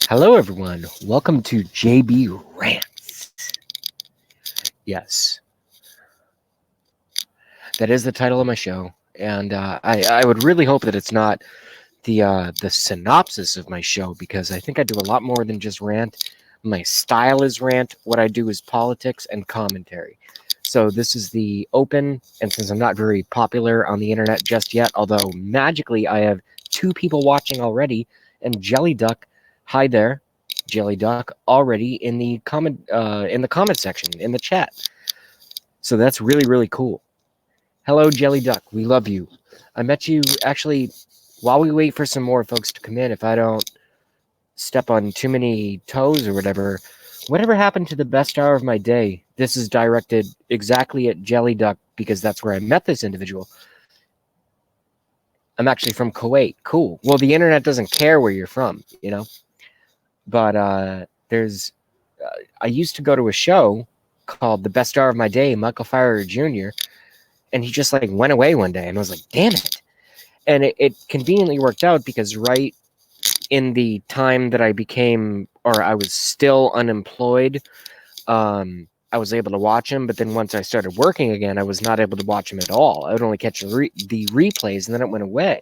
Hello, everyone. Welcome to JB Rants. Yes, that is the title of my show, and I would really hope that it's not the synopsis of my show because I think I do a lot more than just rant. My style is rant. What I do is politics and commentary. So this is the open, and since I'm not very popular on the internet just yet, although magically I have 2 people watching already, and Jelly Duck, hi there, Jelly Duck, already in the comment section in the chat. So that's really cool. Hello, Jelly Duck. We love you. I met you actually while we wait for some more folks to come in. If I don't step on too many toes or whatever happened to the best hour of my day? This is directed exactly at Jelly Duck because that's where I met this individual. I'm actually from Kuwait. Cool. Well, the internet doesn't care where you're from, you know? But I used to go to a show called The Best Hour of My Day, Michael Fire Jr., and he just like went away one day, and I was like, damn it. And it conveniently worked out because right in the time that I was still unemployed, I was able to watch him, but then once I started working again, I was not able to watch him at all. I would only catch the replays, and then it went away.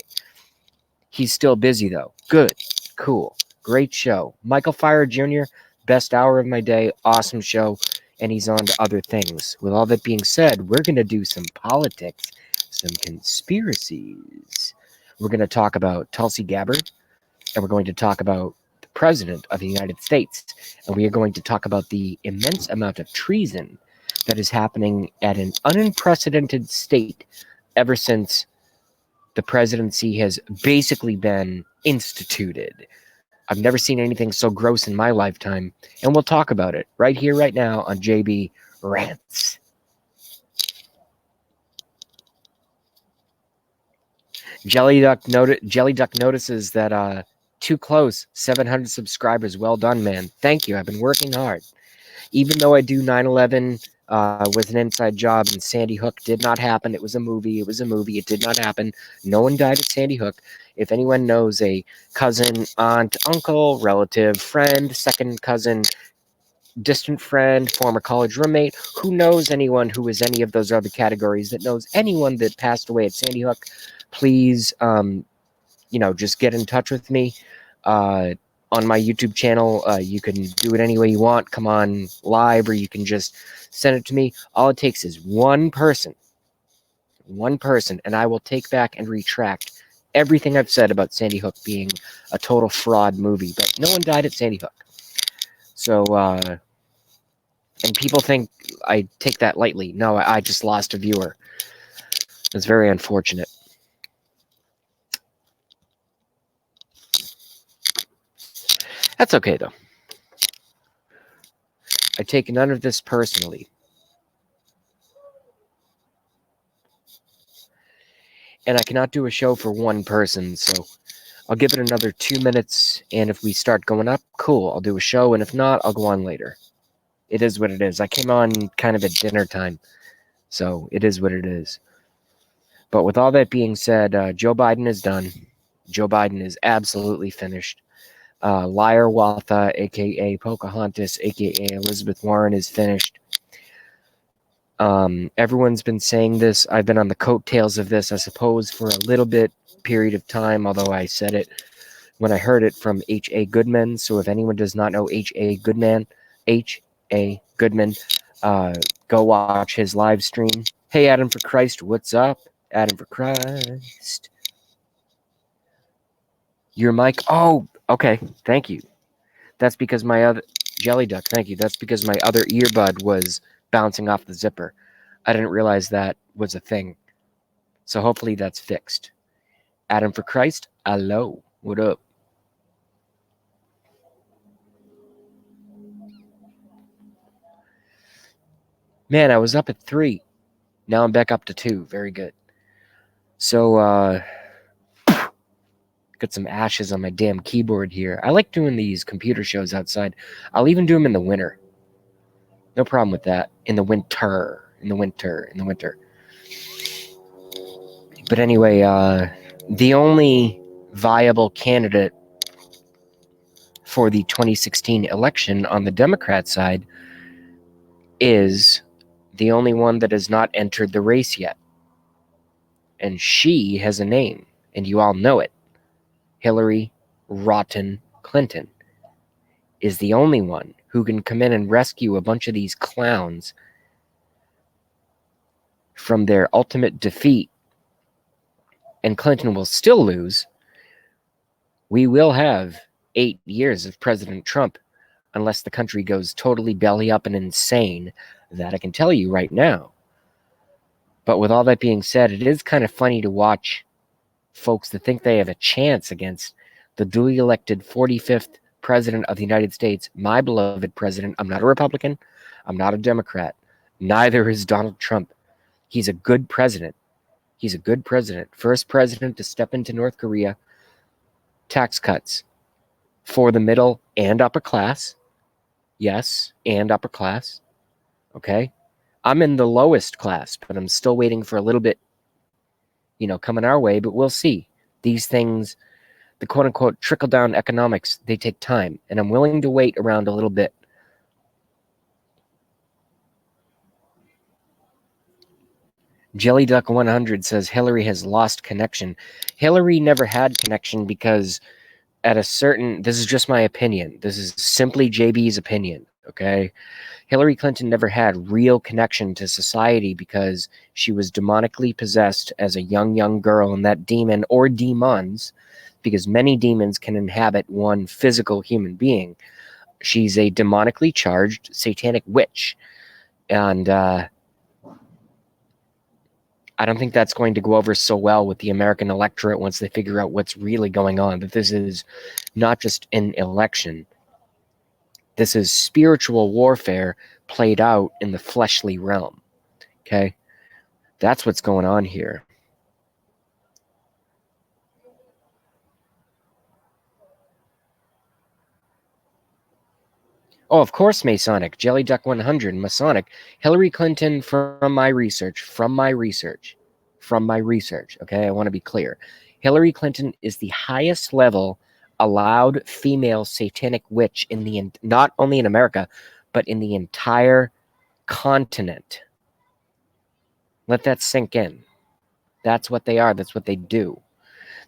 He's still busy, though. Good. Cool. Great show. Michael Fire Jr., best hour of my day. Awesome show. And he's on to other things. With all that being said, we're going to do some politics, some conspiracies. We're going to talk about Tulsi Gabbard, and we're going to talk about the President of the United States, and we are going to talk about the immense amount of treason that is happening at an unprecedented state ever since the presidency has basically been instituted. I've never seen anything so gross in my lifetime, and we'll talk about it right here, right now on JB Rants. Jelly Duck notices that too close, 700 subscribers. Well done, man. Thank you. I've been working hard. Even though I do 9/11 was an inside job and Sandy Hook did not happen. It was a movie. It did not happen. No one died at Sandy Hook. If anyone knows a cousin, aunt, uncle, relative, friend, second cousin, distant friend, former college roommate, who knows anyone who is any of those other categories that knows anyone that passed away at Sandy Hook, please, just get in touch with me. On my YouTube channel, you can do it any way you want. Come on live, or you can just send it to me. All it takes is one person, and I will take back and retract everything I've said about Sandy Hook being a total fraud movie. But no one died at Sandy Hook. So, and people think I take that lightly. No, I just lost a viewer. It's very unfortunate. That's okay, though. I take none of this personally. And I cannot do a show for one person, so I'll give it another 2 minutes, and if we start going up, cool, I'll do a show, and if not, I'll go on later. It is what it is. I came on kind of at dinner time, so it is what it is. But with all that being said, Joe Biden is done. Joe Biden is absolutely finished. Liar Watha, a.k.a. Pocahontas, a.k.a. Elizabeth Warren, is finished. Everyone's been saying this. I've been on the coattails of this, I suppose, for a little bit period of time, although I said it when I heard it from H.A. Goodman. So if anyone does not know H.A. Goodman, go watch his live stream. Hey, Adam for Christ, what's up? Adam for Christ. Your mic. Oh, okay. Thank you. That's because my other Jelly Duck. Thank you. That's because my other earbud was bouncing off the zipper. I didn't realize that was a thing. So hopefully that's fixed. Adam for Christ. Hello. What up? Man, I was up at 3. Now I'm back up to 2. Very good. So, got some ashes on my damn keyboard here. I like doing these computer shows outside. I'll even do them in the winter. No problem with that. In the winter. But anyway, the only viable candidate for the 2016 election on the Democrat side is the only one that has not entered the race yet. And she has a name, and you all know it. Hillary Rotten Clinton is the only one who can come in and rescue a bunch of these clowns from their ultimate defeat, and Clinton will still lose. We will have 8 years of President Trump unless the country goes totally belly up and insane. That I can tell you right now. But with all that being said, it is kind of funny to watch folks that think they have a chance against the duly elected 45th President of the United States, my beloved president. I'm not a Republican. I'm not a Democrat. Neither is Donald Trump. He's a good president. He's a good president. First president to step into North Korea. Tax cuts for the middle and upper class. Yes, and upper class. Okay? I'm in the lowest class, but I'm still waiting for a little bit, coming our way, but we'll see. These things, the quote-unquote trickle-down economics, they take time, and I'm willing to wait around a little bit. Jellyduck 100 says Hillary has lost connection. Hillary never had connection because this is just my opinion. This is simply JB's opinion, okay? Hillary Clinton never had real connection to society because she was demonically possessed as a young girl, and that demon or demons, because many demons can inhabit one physical human being. She's a demonically charged satanic witch, and I don't think that's going to go over so well with the American electorate once they figure out what's really going on, that this is not just an election. This is spiritual warfare played out in the fleshly realm. Okay? That's what's going on here. Oh, of course, Masonic. Jellyduck 100, Masonic. Hillary Clinton, from my research, okay? I want to be clear. Hillary Clinton is the highest level allowed female satanic witch not only in America, but in the entire continent. Let that sink in. That's what they are. That's what they do.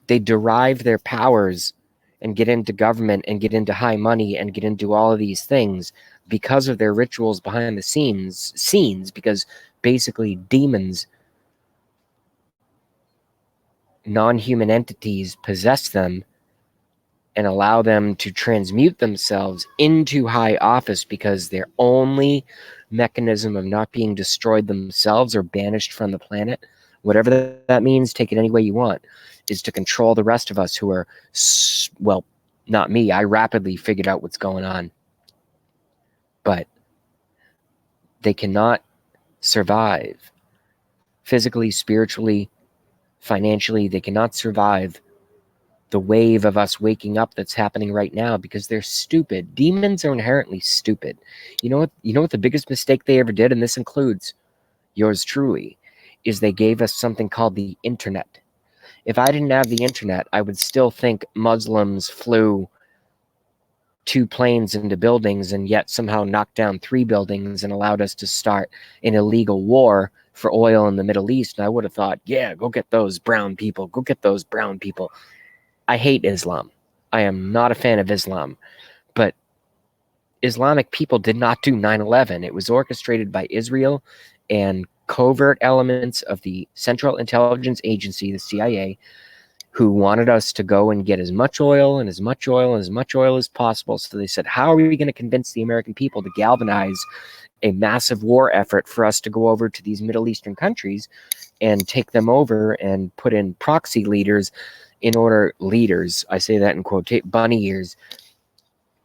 They derive their powers and get into government and get into high money and get into all of these things because of their rituals behind the scenes, because basically demons, non-human entities, possess them and allow them to transmute themselves into high office, because their only mechanism of not being destroyed themselves or banished from the planet, whatever that means, take it any way you want, is to control the rest of us who are, well, not me. I rapidly figured out what's going on. But they cannot survive physically, spiritually, financially. They cannot survive the wave of us waking up that's happening right now, because they're stupid. Demons are inherently stupid. You know what the biggest mistake they ever did, and this includes yours truly, is they gave us something called the internet. If I didn't have the internet, I would still think Muslims flew 2 planes into buildings and yet somehow knocked down 3 buildings and allowed us to start an illegal war for oil in the Middle East. And I would have thought, yeah, go get those brown people. Go get those brown people. I hate Islam. I am not a fan of Islam. But Islamic people did not do 9/11. It was orchestrated by Israel and covert elements of the Central Intelligence Agency, the CIA, who wanted us to go and get as much oil and as much oil and as much oil as possible. So they said, how are we going to convince the American people to galvanize a massive war effort for us to go over to these Middle Eastern countries and take them over and put in proxy leaders, I say that in quote, bunny ears,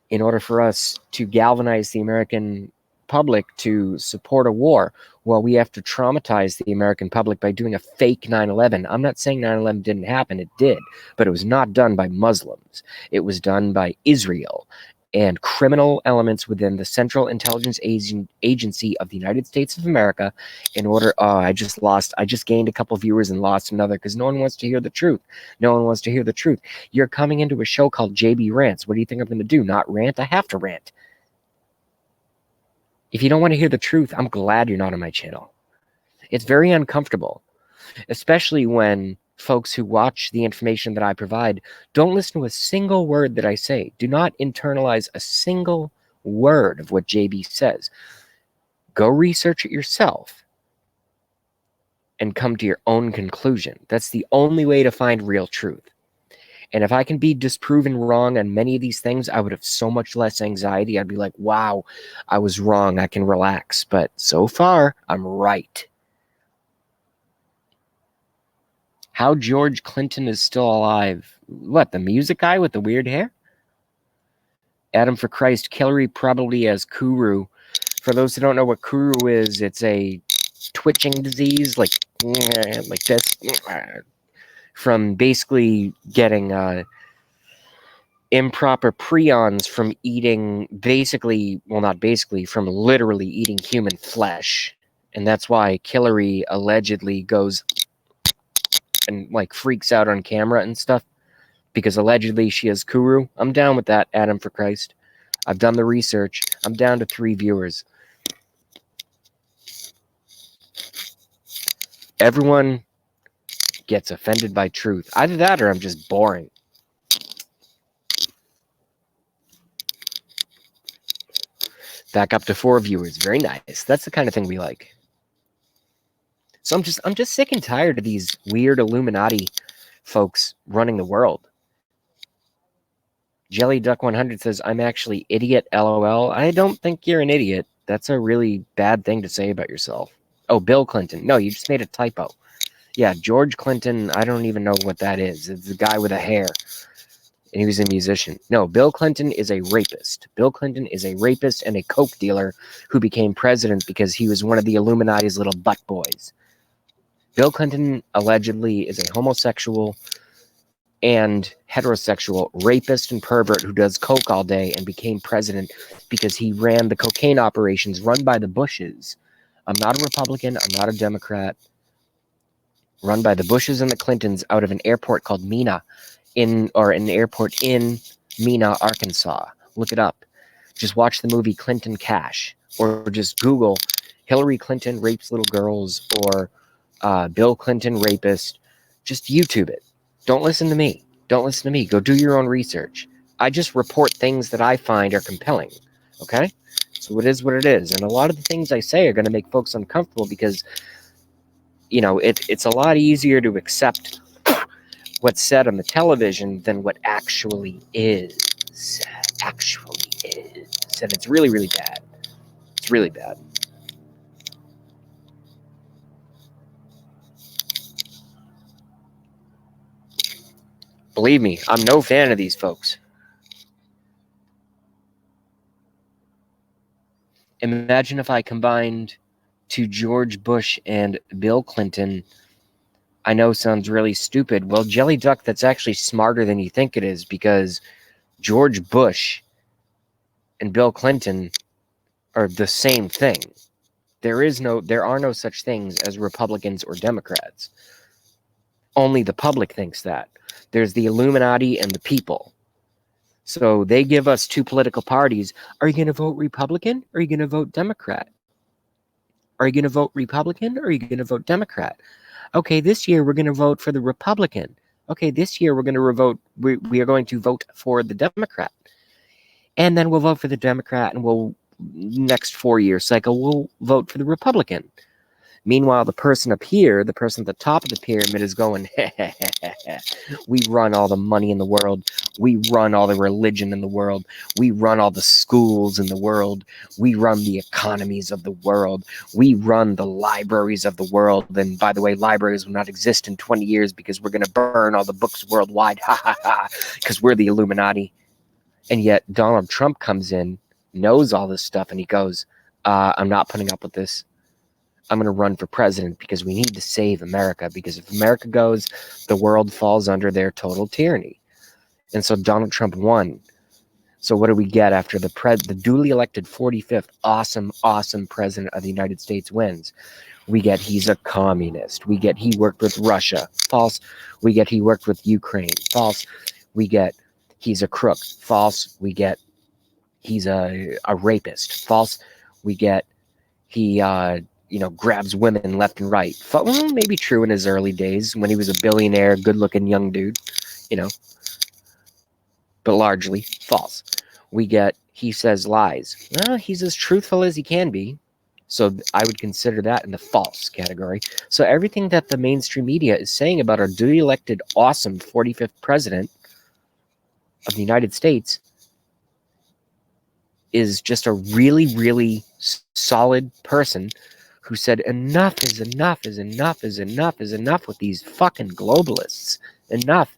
in order for us to galvanize the American public to support a war. Well, we have to traumatize the American public by doing a fake 9/11. I'm not saying 9/11 didn't happen. It did, but it was not done by Muslims. It was done by Israel. and criminal elements within the Central Intelligence Agency of the United States of America in order. Oh, I just gained a couple viewers and lost another because no one wants to hear the truth. No one wants to hear the truth. You're coming into a show called JB Rants. What do you think I'm going to do? Not rant? I have to rant. If you don't want to hear the truth, I'm glad you're not on my channel. It's very uncomfortable, especially when folks who watch the information that I provide don't listen to a single word that I say. Do not internalize a single word of what JB says. Go research it yourself and come to your own conclusion. That's the only way to find real truth. And if I can be disproven wrong on many of these things, I would have so much less anxiety. I'd be like, wow, I was wrong. I can relax. But so far, I'm right. How George Clinton is still alive. What, the music guy with the weird hair? Adam for Christ, Hillary probably has Kuru. For those who don't know what Kuru is, it's a twitching disease like this. From basically getting improper prions from eating from literally eating human flesh. And that's why Hillary allegedly goes and like freaks out on camera and stuff, because allegedly she has Kuru. I'm down with that, Adam for Christ. I've done the research. I'm down to 3 viewers. Everyone gets offended by truth. Either that or I'm just boring. Back up to 4 viewers. Very nice. That's the kind of thing we like. So I'm just sick and tired of these weird Illuminati folks running the world. Jelly Duck 100 says, I'm actually idiot, LOL. I don't think you're an idiot. That's a really bad thing to say about yourself. Oh, Bill Clinton. No, you just made a typo. Yeah, George Clinton, I don't even know what that is. It's the guy with the hair. And he was a musician. No, Bill Clinton is a rapist. Bill Clinton is a rapist and a coke dealer who became president because he was one of the Illuminati's little butt boys. Bill Clinton allegedly is a homosexual and heterosexual rapist and pervert who does coke all day and became president because he ran the cocaine operations run by the Bushes. I'm not a Republican. I'm not a Democrat. Run by the Bushes and the Clintons out of an airport called Mena, an airport in Mena, Arkansas. Look it up. Just watch the movie Clinton Cash, or just Google Hillary Clinton rapes little girls, or Bill Clinton rapist. Just YouTube it. Don't listen to me. Don't listen to me. Go do your own research. I just report things that I find are compelling. Okay? So it is what it is. And a lot of the things I say are going to make folks uncomfortable because, you know, it's a lot easier to accept what's said on the television than what actually is. And it's really, really bad. It's really bad. Believe me, I'm no fan of these folks. Imagine if I combined to George Bush and Bill Clinton. I know sounds really stupid. Well, Jelly Duck, that's actually smarter than you think it is, because George Bush and Bill Clinton are the same thing. There are no such things as Republicans or Democrats. Only the public thinks that. There's the Illuminati and the people. So they give us 2 political parties. Are you going to vote Republican or are you going to vote Democrat? Are you going to vote Republican or are you going to vote Democrat? Okay, this year we're going to vote for the Republican. Okay, this year we're going to we are going to vote for the Democrat. And then we'll vote for the Democrat, and next 4-year cycle, we'll vote for the Republican. Meanwhile, the person up here, the person at the top of the pyramid is going, we run all the money in the world. We run all the religion in the world. We run all the schools in the world. We run the economies of the world. We run the libraries of the world. And by the way, libraries will not exist in 20 years because we're going to burn all the books worldwide. Because we're the Illuminati. And yet Donald Trump comes in, knows all this stuff, and he goes, I'm not putting up with this. I'm going to run for president because we need to save America, because if America goes, the world falls under their total tyranny. And so Donald Trump won. So what do we get after the duly elected 45th awesome president of the United States wins? We get he's a communist. We get he worked with Russia. False. We get he worked with Ukraine. False. We get he's a crook. False. We get he's a rapist. False. We get he grabs women left and right. Well, maybe true in his early days when he was a billionaire, good-looking young dude, but largely false. We get he says lies. Well, he's as truthful as he can be. So I would consider that in the false category. So everything that the mainstream media is saying about our duly elected awesome 45th president of the United States is just a really, really solid person who said enough is enough is enough is enough is enough with these fucking globalists. Enough.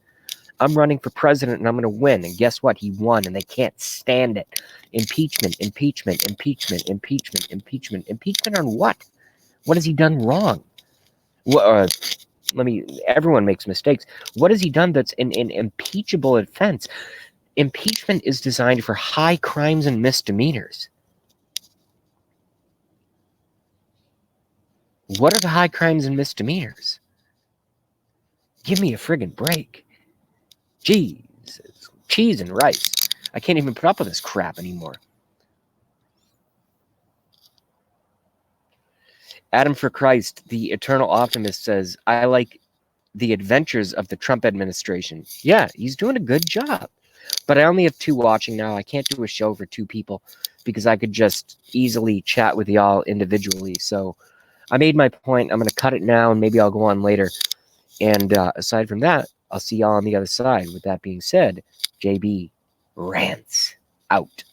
I'm running for president and I'm going to win. And guess what? He won and they can't stand it. Impeachment, impeachment, impeachment, impeachment, impeachment. Impeachment on what? What has he done wrong? Everyone makes mistakes. What has he done that's an impeachable offense? Impeachment is designed for high crimes and misdemeanors. What are the high crimes and misdemeanors? Give me a friggin' break. Jesus. Cheese and rice. I can't even put up with this crap anymore. Adam for Christ, the eternal optimist, says, I like the adventures of the Trump administration. Yeah, he's doing a good job. But I only have 2 watching now. I can't do a show for 2 people because I could just easily chat with y'all individually. So I made my point. I'm going to cut it now and maybe I'll go on later. And aside from that, I'll see y'all on the other side. With that being said, JB rants out.